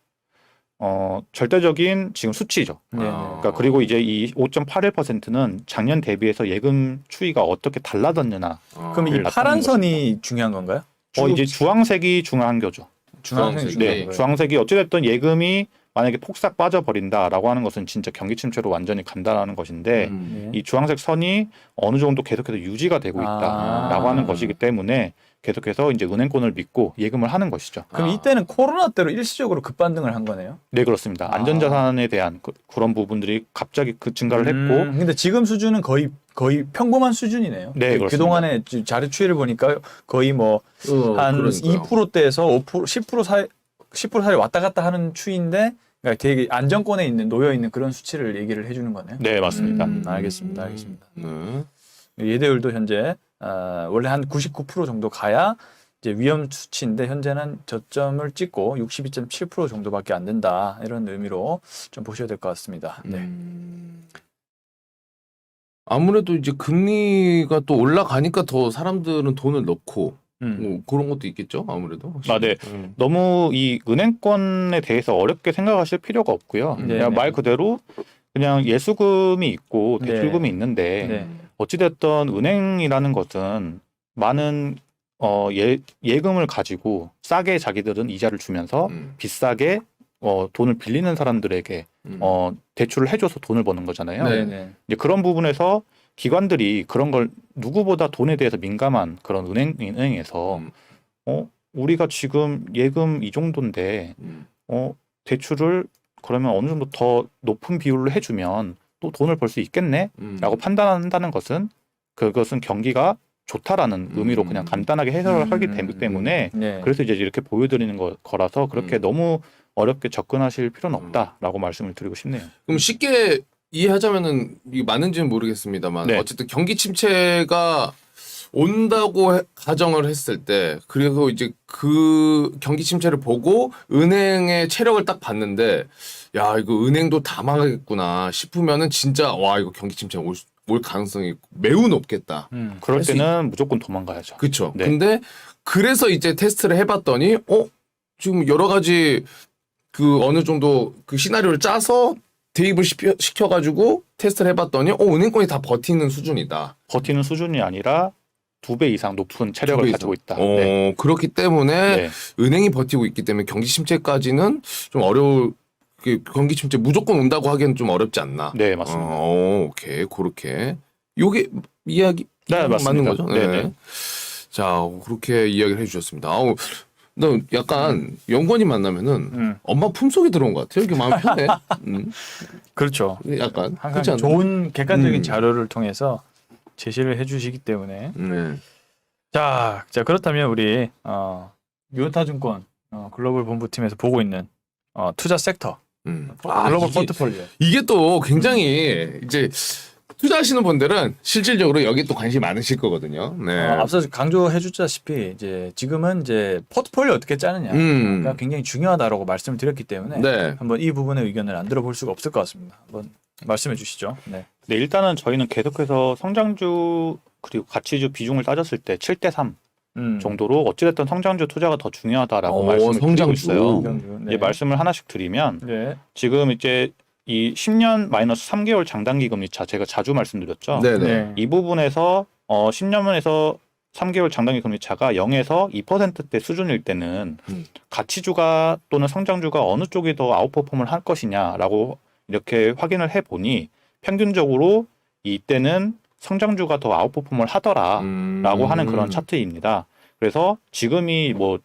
절대적인 지금 수치죠. 네. 그러니까 그리고 이제 이 5.81%는 작년 대비해서 예금 추이가 어떻게 달라졌느냐. 그럼 이 나타내는 파란 선이 중요한 건가요? 이제 주황색이 중요한 거죠. 주황색이 주황색이. 중요한 네, 거예요. 주황색이 어찌됐든 예금이 만약에 폭삭 빠져버린다라고 하는 것은 진짜 경기 침체로 완전히 간다라는 것인데 네. 이 주황색 선이 어느 정도 계속해서 유지가 되고 있다라고 하는 것이기 때문에 계속해서 이제 은행권을 믿고 예금을 하는 것이죠. 그럼 이때는 코로나 때로 일시적으로 급반등을 한 거네요? 네, 그렇습니다. 안전자산에 대한 그런 부분들이 갑자기 그 증가를 했고 근데 지금 수준은 거의 평범한 수준이네요. 네, 그렇습니다. 그동안의 자료 추이를 보니까 거의 뭐 한 그러니까요. 2%대에서 5%, 10% 사이 왔다 갔다 하는 추이인데 그러니까 되게 안정권에 있는 놓여 있는 그런 수치를 얘기를 해주는 거네요. 네, 맞습니다. 알겠습니다. 네. 예대율도 현재 원래 한 99% 정도 가야 이제 위험 수치인데 현재는 저점을 찍고 62.7% 정도밖에 안 된다 이런 의미로 좀 보셔야 될 것 같습니다. 네. 아무래도 이제 금리가 또 올라가니까 더 사람들은 돈을 넣고 뭐 그런 것도 있겠죠. 아무래도. 아, 네. 너무 이 은행권에 대해서 어렵게 생각하실 필요가 없고요. 그냥 말 그대로 그냥 예수금이 있고 대출금이 있는데 네. 어찌됐든 은행이라는 것은 많은 예금을 가지고 싸게 자기들은 이자를 주면서 비싸게 돈을 빌리는 사람들에게 대출을 해줘서 돈을 버는 거잖아요. 네. 이제 그런 부분에서 기관들이 그런 걸 누구보다 돈에 대해서 민감한 그런 은행에서 우리가 지금 예금 이 정도인데 대출을 그러면 어느 정도 더 높은 비율로 해주면 또 돈을 벌 수 있겠네라고 판단한다는 것은 그것은 경기가 좋다라는 의미로 그냥 간단하게 해석을 하기 때문에 네. 그래서 이제 이렇게 보여드리는 거라서 그렇게 너무 어렵게 접근하실 필요는 없다라고 말씀을 드리고 싶네요. 그럼 쉽게 이해하자면은 이게 맞는지는 모르겠습니다만 네. 어쨌든 경기 침체가 온다고 가정을 했을 때 그리고 이제 그 경기 침체를 보고 은행의 체력을 딱 봤는데 야 이거 은행도 다 망하겠구나 싶으면은 진짜 와 이거 경기 침체 올 가능성이 매우 높겠다. 그럴 때는 무조건 도망가야죠. 그렇죠. 네. 근데 그래서 이제 테스트를 해봤더니 지금 여러 가지 그 어느 정도 그 시나리오를 짜서 대입을 시켜가지고 테스트를 해봤더니 은행권이 다 버티는 수준이다. 버티는 수준이 아니라 2배 이상 높은 체력을 2배 가지고 이상. 있다. 네. 그렇기 때문에 네. 은행이 버티고 있기 때문에 경기 침체까지는 좀 어려울 경기 침체 무조건 온다고 하기엔 좀 어렵지 않나. 네, 맞습니다. 오케이 그렇게 요게 이야기 네, 맞습니다. 맞는 거죠. 네네. 자 그렇게 이야기를 해주셨습니다. 너 약간 연관이 만나면은 엄마 품속에 들어온 것 같아요. 이게 마음 편해. 그렇죠. 약간 항상 그렇지 않나? 좋은 객관적인 자료를 통해서 제시를 해주시기 때문에 네. 자 그렇다면 우리 유타증권 글로벌 본부팀에서 보고 있는 투자 섹터 글로벌 포트폴리오 이게 또 굉장히 이제 투자하시는 분들은 실질적으로 여기 또 관심이 많으실 거거든요. 네. 앞서 강조해 주셨다시피 이제 지금은 이제 포트폴리오 어떻게 짜느냐가 굉장히 중요하다라고 말씀을 드렸기 때문에 네. 한번 이 부분의 의견을 안 들어볼 수가 없을 것 같습니다. 한번 말씀해 주시죠. 네. 네, 일단은 저희는 계속해서 성장주 그리고 가치주 비중을 따졌을 때 7대3 정도로 어찌됐든 성장주 투자가 더 중요하다라고 말씀을 드리고 있어요. 네. 이제 말씀을 하나씩 드리면 네. 지금 이제 이 10년 마이너스 3개월 장단기 금리차 제가 자주 말씀드렸죠. 네네. 네. 이 부분에서 10년에서 3개월 장단기 금리차가 0에서 2%대 수준일 때는 가치주가 또는 성장주가 어느 쪽이 더 아웃퍼폼을 할 것이냐라고 이렇게 확인을 해보니 평균적으로 이때는 성장주가 더 아웃퍼폼을 하더라라고 하는 그런 차트입니다. 그래서 지금이 뭐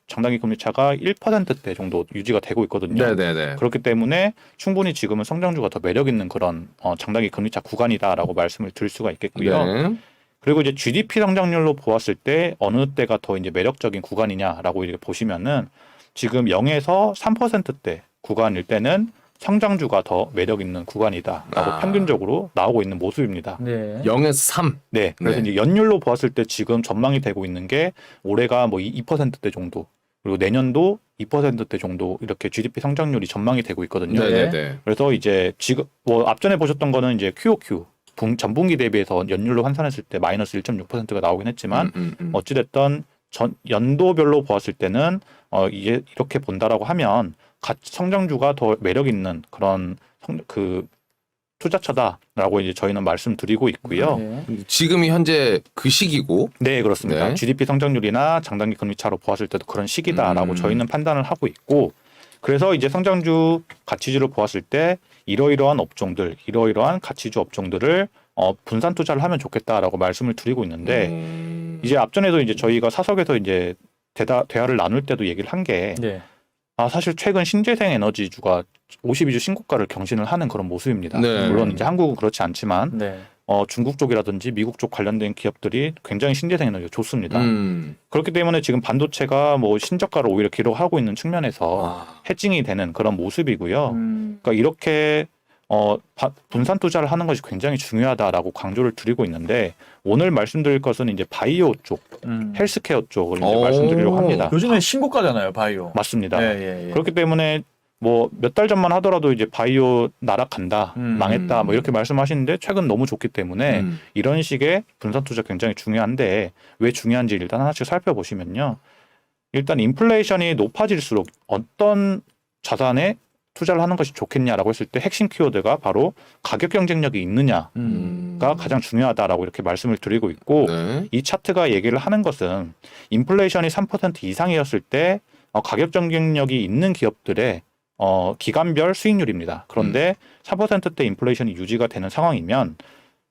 장단기 금리차가 1%대 정도 유지가 되고 있거든요. 네네네. 그렇기 때문에 충분히 지금은 성장주가 더 매력 있는 그런 장단기 금리차 구간이다라고 말씀을 드릴 수가 있겠고요. 네. 그리고 이제 GDP 성장률로 보았을 때 어느 때가 더 이제 매력적인 구간이냐라고 이렇게 보시면은 지금 0에서 3%대 구간일 때는 성장주가 더 매력 있는 구간이다라고 평균적으로 나오고 있는 모습입니다. 네. 0에서 3. 네, 그래서 네. 이제 연율로 보았을 때 지금 전망이 되고 있는 게 올해가 뭐 2%대 정도, 그리고 내년도 2%대 정도 이렇게 GDP 성장률이 전망이 되고 있거든요. 네네네. 그래서 이제 지금 뭐 앞전에 보셨던 거는 이제 QOQ 전분기 대비해서 연율로 환산했을 때 마이너스 1.6%가 나오긴 했지만 어찌됐든 연도별로 보았을 때는 이제 이렇게 본다라고 하면 성장주가 더 매력 있는 그런 투자처다라고 이제 저희는 말씀드리고 있고요. 네. 지금이 현재 그 시기고. 네, 그렇습니다. 네. GDP 성장률이나 장단기 금리차로 보았을 때도 그런 시기다라고 저희는 판단을 하고 있고, 그래서 이제 성장주 가치주를 보았을 때 이러이러한 업종들, 이러이러한 가치주 업종들을 분산 투자를 하면 좋겠다라고 말씀을 드리고 있는데 이제 앞전에도 이제 저희가 사석에서 이제 대화를 나눌 때도 얘기를 한 게 네. 사실 최근 신재생 에너지주가 52주 신고가를 경신을 하는 그런 모습입니다. 네. 물론 이제 한국은 그렇지 않지만 네. 중국 쪽이라든지 미국 쪽 관련된 기업들이 굉장히 신재생 에너지가 좋습니다. 그렇기 때문에 지금 반도체가 뭐 신저가를 오히려 기록하고 있는 측면에서 해칭이 되는 그런 모습이고요. 그러니까 이렇게 분산 투자를 하는 것이 굉장히 중요하다라고 강조를 드리고 있는데 오늘 말씀드릴 것은 이제 바이오 쪽, 헬스케어 쪽을 이제 말씀드리려고 합니다. 요즘에 신고가잖아요, 바이오. 맞습니다. 예. 그렇기 때문에 뭐 몇 달 전만 하더라도 이제 바이오 나락간다, 망했다, 뭐 이렇게 말씀하시는데 최근 너무 좋기 때문에 이런 식의 분산 투자 굉장히 중요한데 왜 중요한지 일단 하나씩 살펴보시면요. 일단 인플레이션이 높아질수록 어떤 자산에 투자를 하는 것이 좋겠냐라고 했을 때 핵심 키워드가 바로 가격 경쟁력이 있느냐가 가장 중요하다라고 이렇게 말씀을 드리고 있고 네. 이 차트가 얘기를 하는 것은 인플레이션이 3% 이상이었을 때 가격 경쟁력이 있는 기업들의 기간별 수익률입니다. 그런데 3%대 인플레이션이 유지가 되는 상황이면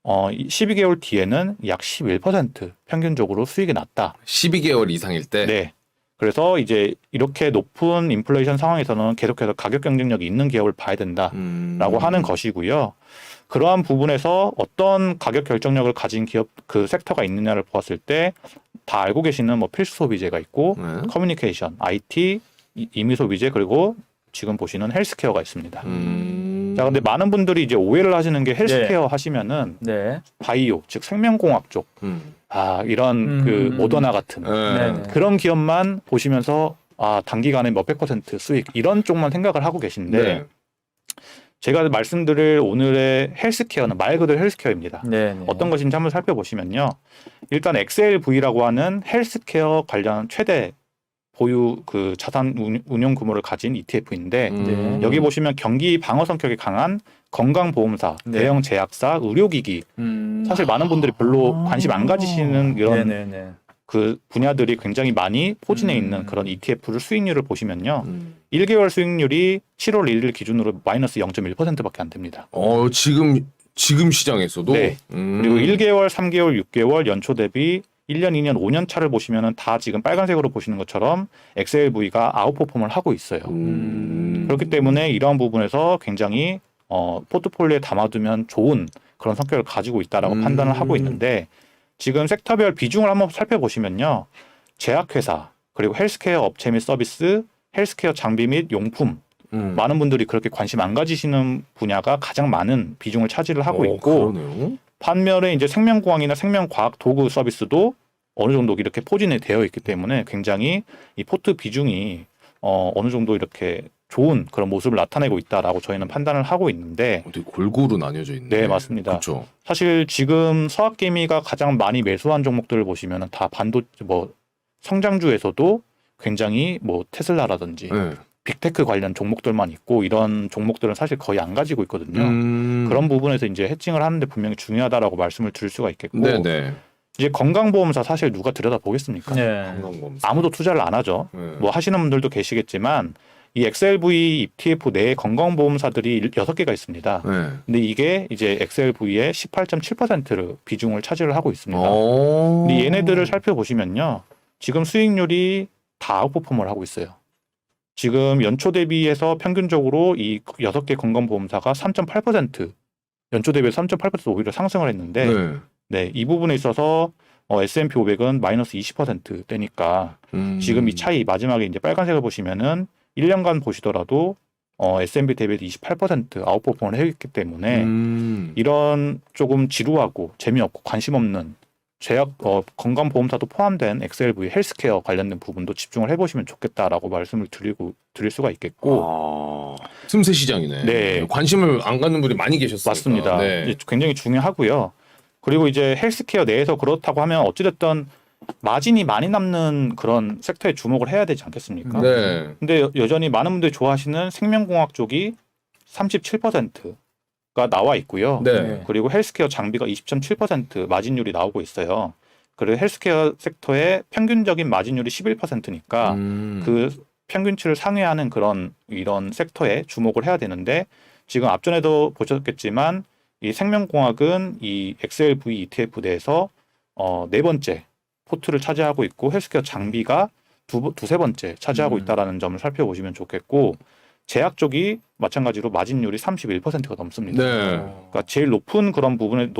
12개월 뒤에는 약 11% 평균적으로 수익이 났다. 12개월 이상일 때. 네. 그래서 이제 이렇게 높은 인플레이션 상황에서는 계속해서 가격 경쟁력이 있는 기업을 봐야 된다라고 하는 것이고요. 그러한 부분에서 어떤 가격 결정력을 가진 기업 그 섹터가 있느냐를 보았을 때 다 알고 계시는 뭐 필수 소비재가 있고 커뮤니케이션, IT, 임의 소비재 그리고 지금 보시는 헬스케어가 있습니다. 자, 근데 많은 분들이 이제 오해를 하시는 게 헬스케어 하시면은 바이오, 즉 생명공학 쪽, 이런 그 모더나 같은 그런 기업만 보시면서 단기간에 몇백 % 수익 이런 쪽만 생각을 하고 계신데 네. 제가 말씀드릴 오늘의 헬스케어는 말 그대로 헬스케어입니다. 네. 어떤 것인지 한번 살펴보시면요. 일단 XLV라고 하는 헬스케어 관련 최대 보유 그 자산 운용 규모를 가진 ETF인데 여기 보시면 경기 방어 성격이 강한 건강보험사, 대형 제약사, 의료기기 사실 많은 분들이 별로 관심 안 가지시는 이런 그 분야들이 굉장히 많이 포진해 있는 그런 ETF를 수익률을 보시면요. 1개월 수익률이 7월 1일 기준으로 마이너스 0.1%밖에 안 됩니다. 지금 시장에서도. 네. 그리고 1개월, 3개월, 6개월 연초 대비 1년, 2년, 5년 차를 보시면은 다 지금 빨간색으로 보시는 것처럼 XLV가 아웃퍼폼을 하고 있어요. 그렇기 때문에 이러한 부분에서 굉장히 포트폴리오에 담아두면 좋은 그런 성격을 가지고 있다라고 판단을 하고 있는데 지금 섹터별 비중을 한번 살펴보시면요. 제약회사 그리고 헬스케어 업체 및 서비스, 헬스케어 장비 및 용품 많은 분들이 그렇게 관심 안 가지시는 분야가 가장 많은 비중을 차지를 하고 있고 그러네요. 반면에 이제 생명공학이나 생명과학 도구 서비스도 어느 정도 이렇게 포진이 되어 있기 때문에 굉장히 이 포트 비중이 어느 정도 이렇게 좋은 그런 모습을 나타내고 있다라고 저희는 판단을 하고 있는데 되게 골고루 나뉘어져 있네. 네, 맞습니다. 그렇죠. 사실 지금 서학개미가 가장 많이 매수한 종목들을 보시면은 다 성장주에서도 굉장히 테슬라라든지 네. 빅테크 관련 종목들만 있고 이런 종목들은 사실 거의 안 가지고 있거든요. 그런 부분에서 이제 해칭을 하는데 분명히 중요하다라고 말씀을 드릴 수가 있겠고 네네. 이제 건강보험사 사실 누가 들여다보겠습니까? 네. 건강검사. 아무도 투자를 안 하죠. 네. 뭐 하시는 분들도 계시겠지만 이 XLV ETF 내에 건강보험사들이 6개가 있습니다. 네. 근데 이게 이제 XLV의 18.7%를 비중을 차지를 하고 있습니다. 오. 근데 얘네들을 살펴보시면요. 지금 수익률이 다 아웃퍼폼을 하고 있어요. 지금 연초 대비해서 평균적으로 이 6개 건강보험사가 3.8% 연초 대비해서 3.8% 오히려 상승을 했는데 네. 네, 이 부분에 있어서 S&P 500은 마이너스 20%대니까 지금 이 차이 마지막에 이제 빨간색을 보시면은 1년간 보시더라도 S&P 대비해서 28% 아웃퍼폼을 했기 때문에 이런 조금 지루하고 재미없고 관심 없는 제약 건강보험사도 포함된 XLV 헬스케어 관련된 부분도 집중을 해보시면 좋겠다라고 말씀을 드릴 수가 있겠고 틈새 시장이네. 네. 관심을 안 갖는 분이 많이 계셨어요. 맞습니다. 네. 이제 굉장히 중요하고요. 그리고 이제 헬스케어 내에서 그렇다고 하면 어찌됐든 마진이 많이 남는 그런 섹터에 주목을 해야 되지 않겠습니까? 네. 근데 여전히 많은 분들이 좋아하시는 생명공학 쪽이 37%가 나와 있고요. 네. 그리고 헬스케어 장비가 20.7% 마진율이 나오고 있어요. 그리고 헬스케어 섹터의 평균적인 마진율이 11%니까 그 평균치를 상회하는 이런 섹터에 주목을 해야 되는데 지금 앞전에도 보셨겠지만 이 생명공학은 이 XLV ETF 내에서 네 번째 포트를 차지하고 있고 헬스케어 장비가 두세 번째 차지하고 있다라는 점을 살펴보시면 좋겠고 제약 쪽이 마찬가지로 마진율이 31%가 넘습니다. 네. 그러니까 제일 높은 그런 부분에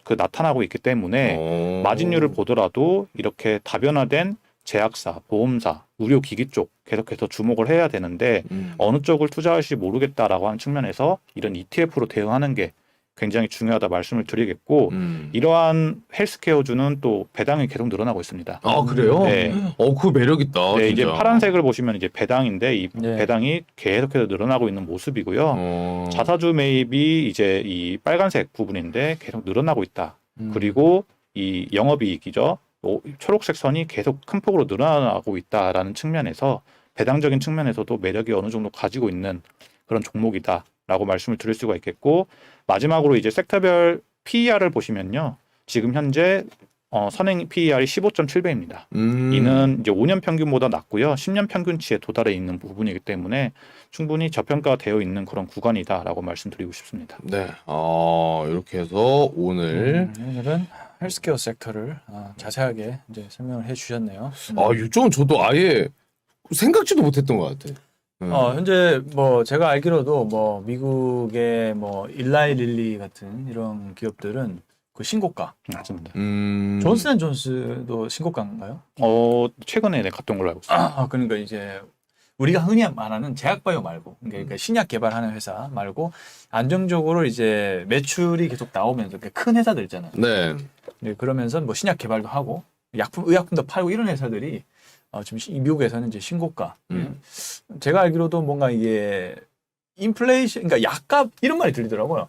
나타나고 있기 때문에 마진율을 보더라도 이렇게 다변화된 제약사, 보험사, 의료기기 쪽 계속해서 주목을 해야 되는데 어느 쪽을 투자할지 모르겠다라고 하는 측면에서 이런 ETF로 대응하는 게 굉장히 중요하다 말씀을 드리겠고 이러한 헬스케어주는 또 배당이 계속 늘어나고 있습니다. 아 그래요? 네. 그 매력 있다. 네, 진짜. 이제 파란색을 보시면 이제 배당인데 이 네. 배당이 계속해서 늘어나고 있는 모습이고요. 자사주 매입이 이제 이 빨간색 부분인데 계속 늘어나고 있다. 그리고 이 영업이익이죠. 초록색 선이 계속 큰 폭으로 늘어나고 있다라는 측면에서 배당적인 측면에서도 매력이 어느 정도 가지고 있는 그런 종목이다라고 말씀을 드릴 수가 있겠고 마지막으로 이제 섹터별 PER을 보시면요. 지금 현재 선행 PER이 15.7배입니다. 이는 이제 5년 평균보다 낮고요. 10년 평균치에 도달해 있는 부분이기 때문에 충분히 저평가되어 있는 그런 구간이다라고 말씀드리고 싶습니다. 네. 이렇게 해서 오늘은 헬스케어 섹터를 자세하게 이제 설명을 해주셨네요. 이쪽은 저도 아예 생각지도 못했던 것 같아. 현재 제가 알기로도 미국의 일라이 릴리 같은 이런 기업들은 그 신고가. 맞습니다. 존슨앤존스도 신고가인가요? 최근에 갔던 걸로 알고 있습니다. 그러니까 이제 우리가 흔히 말하는 제약바이오 말고 그러니까 신약 개발하는 회사 말고 안정적으로 이제 매출이 계속 나오면서 큰 회사들 있잖아요. 네. 네, 그러면서 신약 개발도 하고 의약품도 팔고 이런 회사들이 지금 미국에서는 이제 신고가. 제가 알기로도 뭔가 이게 인플레이션, 그러니까 약값 이런 말이 들리더라고요.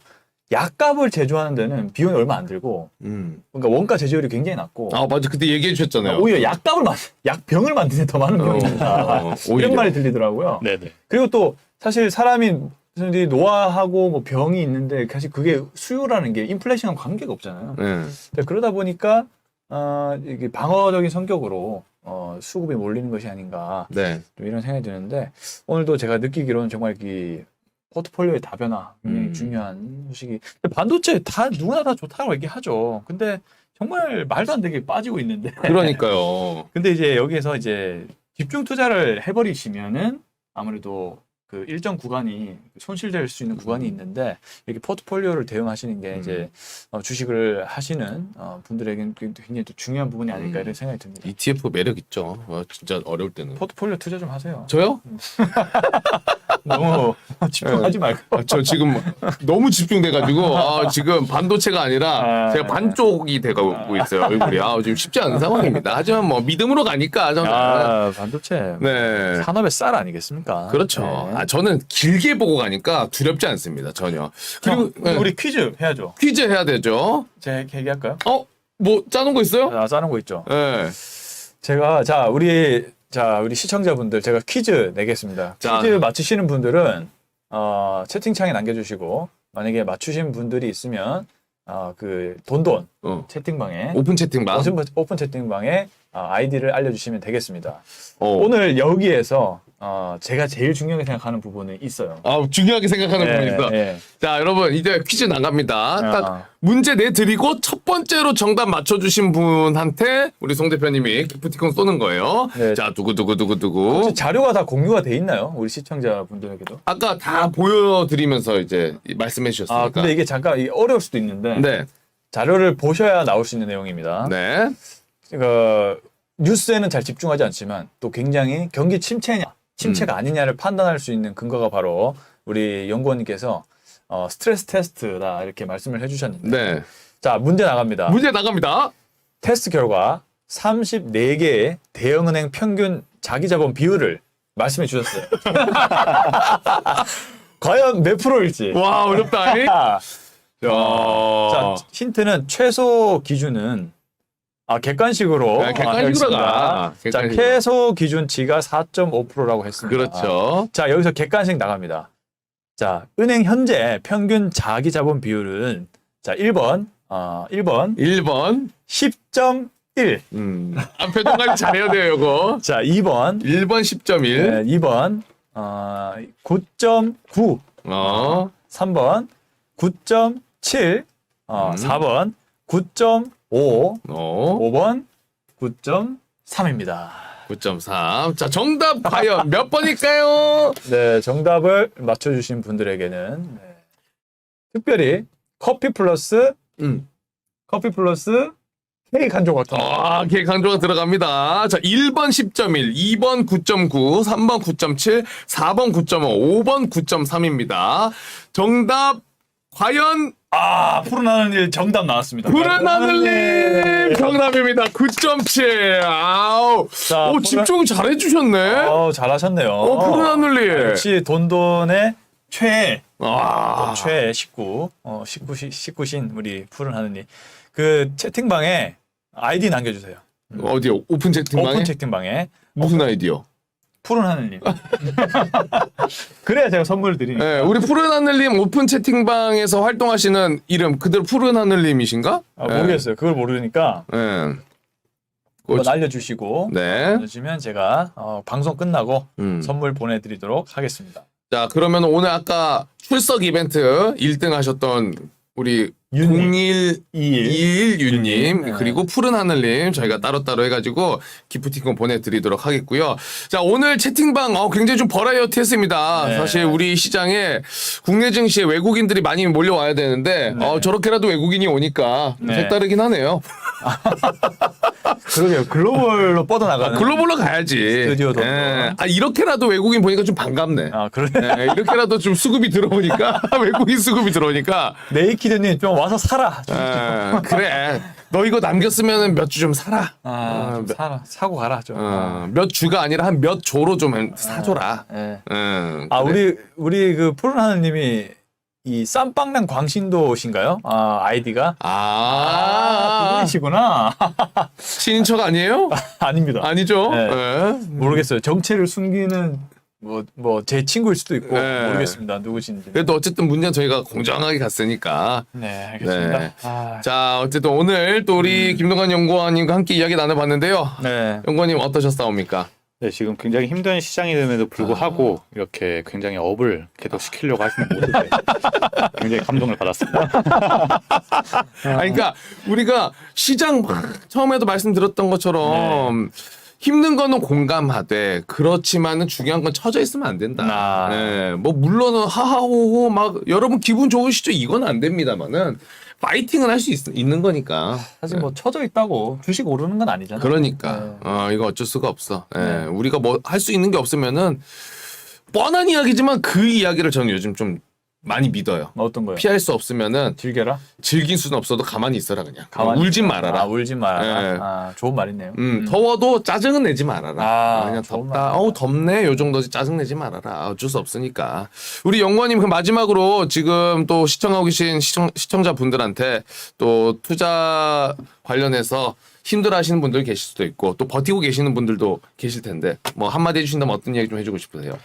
약값을 제조하는 데는 비용이 얼마 안 들고, 그러니까 원가 제조율이 굉장히 낮고. 맞아. 그때 얘기해 주셨잖아요. 오히려 약병을 만드는 데 더 많은 비용이 든다. 이런 말이 들리더라고요. 네네. 그리고 또 사실 사람이 노화하고 병이 있는데 사실 그게 수요라는 게 인플레이션과 관계가 없잖아요. 네. 그러다 보니까 이게 방어적인 성격으로 수급이 몰리는 것이 아닌가 네. 좀 이런 생각이 드는데 오늘도 제가 느끼기로는 정말 포트폴리오의 다변화 굉장히 음. 중요한 소식이. 근데 반도체 다 누구나 다 좋다고 얘기하죠. 근데 정말 말도 안 되게 빠지고 있는데. 그러니까요. 근데 이제 여기에서 이제 집중 투자를 해버리시면은 아무래도 그 일정 구간이 손실될 수 있는 구간이 있는데 이렇게 포트폴리오를 대응하시는 게 이제 주식을 하시는 분들에게는 굉장히 또 중요한 부분이 아닐까 이런 생각이 듭니다. ETF 매력 있죠. 진짜 어려울 때는. 포트폴리오 투자 좀 하세요. 저요? 너무 집중하지 말고. 저 지금 너무 집중돼가지고 지금 반도체가 아니라 아, 제가 반쪽이 돼가고 있어요 얼굴이. 지금 쉽지 않은 상황입니다. 하지만 뭐 믿음으로 가니까 저는 반도체 네 산업의 쌀 아니겠습니까? 그렇죠. 네. 저는 길게 보고 가니까 두렵지 않습니다 전혀. 그리고 네. 우리 퀴즈 해야죠. 퀴즈 해야 되죠. 제가 얘기할까요? 뭐 짜놓은 거 있어요? 짜는 거 있죠. 네. 제가 우리 시청자분들 제가 퀴즈 내겠습니다. 자. 퀴즈 맞추시는 분들은 채팅창에 남겨주시고 만약에 맞추신 분들이 있으면 그 돈돈 채팅방에 오픈 채팅방. 오픈 채팅방에 아이디를 알려주시면 되겠습니다. 오. 오늘 여기에서 제가 제일 중요하게 생각하는 부분이 있어요. 중요하게 생각하는 부분이 있어. 예. 자, 여러분 이제 퀴즈 나갑니다. 딱 아. 문제 내드리고 첫 번째로 정답 맞춰주신 분한테 우리 송 대표님이 기프티콘 쏘는 거예요. 네. 자, 두구두구두구두구. 혹시 자료가 다 공유가 돼 있나요? 우리 시청자분들에게도? 아까 다 보여드리면서 이제 말씀해 주셨으니까. 근데 이게 잠깐 이게 어려울 수도 있는데 네, 자료를 보셔야 나올 수 있는 내용입니다. 네, 뉴스에는 잘 집중하지 않지만 또 굉장히 경기 침체가 아니냐를 판단할 수 있는 근거가 바로 우리 연구원님께서 스트레스 테스트다 이렇게 말씀을 해주셨는데 네. 자 문제 나갑니다. 문제 나갑니다. 테스트 결과 34개의 대형은행 평균 자기자본 비율을 말씀해 주셨어요. 과연 몇 프로일지. 와, 어렵다. 자, 자, 힌트는 최소 기준은 객관식으로 객관식으로 하겠습니다. 가. 자, 객관식으로. 최소 기준치가 4.5%라고 했습니다. 그렇죠. 자, 여기서 객관식 나갑니다. 자, 은행 현재 평균 자기자본 비율은 자, 1번 1번. 10.1. 표정 관리 잘해야 돼요, 이거. 자, 2번 1번 10.1. 2번 9.9. 3번 9.7. 4번 9.5. 5번 9.3입니다. 9.3. 자, 정답 과연 몇 번일까요? 네, 정답을 맞춰주신 분들에게는 특별히 커피 플러스 케이크 한 조각. 계획 강조가 들어갑니다. 자, 1번 10.1, 2번 9.9, 3번 9.7, 4번 9.5, 5번 9.3입니다. 정답 과연 푸른 하늘님 정답 나왔습니다. 푸른 하늘님 정답입니다. 9.7. 아우. 자, 집중 잘해 주셨네. 잘하셨네요. 푸른 하늘님. 역시 돈돈의 최애 아. 최애 식구신 우리 푸른 하늘님. 그 채팅방에 아이디 남겨주세요. 어디요? 오픈 채팅방에? 오픈 채팅방에 무슨 아이디어? 푸른 하늘님. 그래야 제가 선물을 드리니까. 네, 우리 푸른 하늘님 오픈 채팅방에서 활동하시는 이름 그대로 푸른 하늘님이신가? 모르겠어요. 그걸 모르니까 네. 한번 알려주시고 네. 알려주시면 제가 방송 끝나고 선물 보내드리도록 하겠습니다. 자, 그러면 오늘 아까 출석 이벤트 1등 하셨던 우리 윤님. 0121윤님 네. 그리고 푸른 하늘님 저희가 따로따로 해가지고 기프티콘 보내드리도록 하겠고요. 자, 오늘 채팅방 굉장히 좀 버라이어티했습니다. 네. 사실 우리 시장에 국내 증시에 외국인들이 많이 몰려와야 되는데 네. 저렇게라도 외국인이 오니까 네. 색다르긴 하네요. 그러게요. 글로벌로 뻗어나가는. 글로벌로 가야지. 스튜디오도. 이렇게라도 외국인 보니까 좀 반갑네. 그래. 이렇게라도 좀 수급이 들어오니까 외국인 수급이 들어오니까 네이키드님 좀 와서 사라. 그래. 너 이거 남겼으면 몇 주 좀 사라. 좀 사고 가라 좀. 몇 주가 아니라 한 몇 조로 좀 사줘라. 네. 그래. 우리 그 푸른 하늘님이 이 쌈빵랑 광신도신가요? 아이디가? 그분이시구나. 친인척 아니에요? 아닙니다. 아니죠? 네. 네. 모르겠어요. 정체를 숨기는 제 친구일 수도 있고 네. 모르겠습니다. 누구신지. 그래도 어쨌든 문제는 저희가 공정하게 갔으니까. 네, 알겠습니다. 네. 자, 어쨌든 오늘 또 우리 김동관 연구원님과 함께 이야기 나눠봤는데요. 네. 연구원님 어떠셨사옵니까? 네, 지금 굉장히 힘든 시장임에도 불구하고 이렇게 굉장히 업을 계속 시키려고 하시는 모습에 굉장히 감동을 받았습니다. 그러니까 우리가 시장 막 처음에도 말씀드렸던 것처럼 힘든 거는 공감하되 그렇지만은 중요한 건 처져 있으면 안 된다. 뭐 물론은 하하호호 막 여러분 기분 좋으시죠? 이건 안 됩니다만은 파이팅은 할 수 있는 거니까. 사실 뭐 쳐져 있다고 주식 오르는 건 아니잖아요. 그러니까 이거 어쩔 수가 없어. 우리가 뭐 할 수 있는 게 없으면은 뻔한 이야기지만 그 이야기를 저는 요즘 좀 많이 믿어요. 어떤 거요? 피할 수 없으면은 즐겨라. 즐길 수는 없어도 가만히 있어라 그냥. 가만히 울진 말아라. 아, 울지 말아라. 예. 아, 좋은 말이네요. 더워도 짜증은 내지 말아라. 아, 그냥 좋은 덥다. 말이다. 덥네. 요 정도지 짜증 내지 말아라. 어쩔 수 없으니까. 우리 영관님 그 마지막으로 지금 또 시청하고 계신 시청자분들한테 또 투자 관련해서 힘들어하시는 분들 계실 수도 있고 또 버티고 계시는 분들도 계실 텐데 뭐 한마디 해주신다면 어떤 이야기 좀 해주고 싶으세요?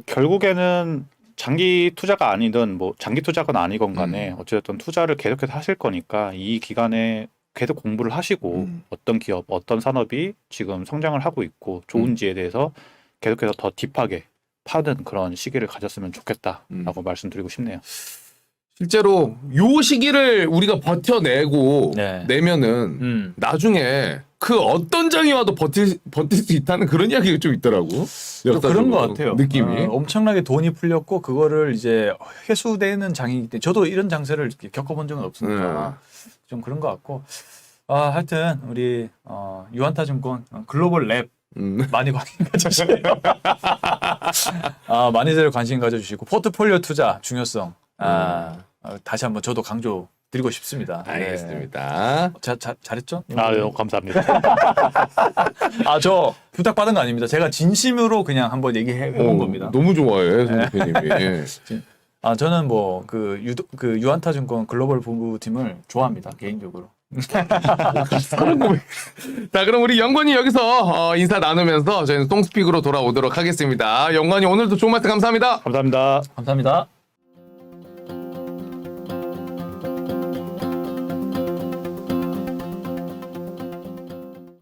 결국에는 장기 투자가 아니든 뭐 장기 투자건 아니건 간에 어쨌든 투자를 계속해서 하실 거니까 이 기간에 계속 공부를 하시고 어떤 기업, 어떤 산업이 지금 성장을 하고 있고 좋은지에 대해서 계속해서 더 딥하게 파는 그런 시기를 가졌으면 좋겠다라고 말씀드리고 싶네요. 실제로 요 시기를 우리가 버텨내고 내면은 나중에 그 어떤 장이 와도 버틸 수 있다는 그런 이야기가 좀 있더라고. 또 그런 것 같아요. 느낌이. 엄청나게 돈이 풀렸고 그거를 이제 회수되는 장이기 때문에 저도 이런 장세를 이렇게 겪어본 적은 없으니까 좀 그런 것 같고 하여튼 우리 유한타증권 글로벌 랩 많이 관심 가져주시고 많이들 관심 가져주시고 포트폴리오 투자 중요성 다시 한번 저도 강조 드리고 싶습니다. 알겠습니다. 잘했죠? 네, 감사합니다. 저 부탁받은 거 아닙니다. 제가 진심으로 그냥 한번 얘기해 본 겁니다. 너무 좋아해, 송 대표님이. 저는 뭐 그 유한타증권 글로벌 본부팀을 좋아합니다. 개인적으로. 자, 그럼 우리 영관이 여기서 인사 나누면서 저희는 똥스픽으로 돌아오도록 하겠습니다. 영관이 오늘도 좋은 말씀 감사합니다. 감사합니다. 감사합니다.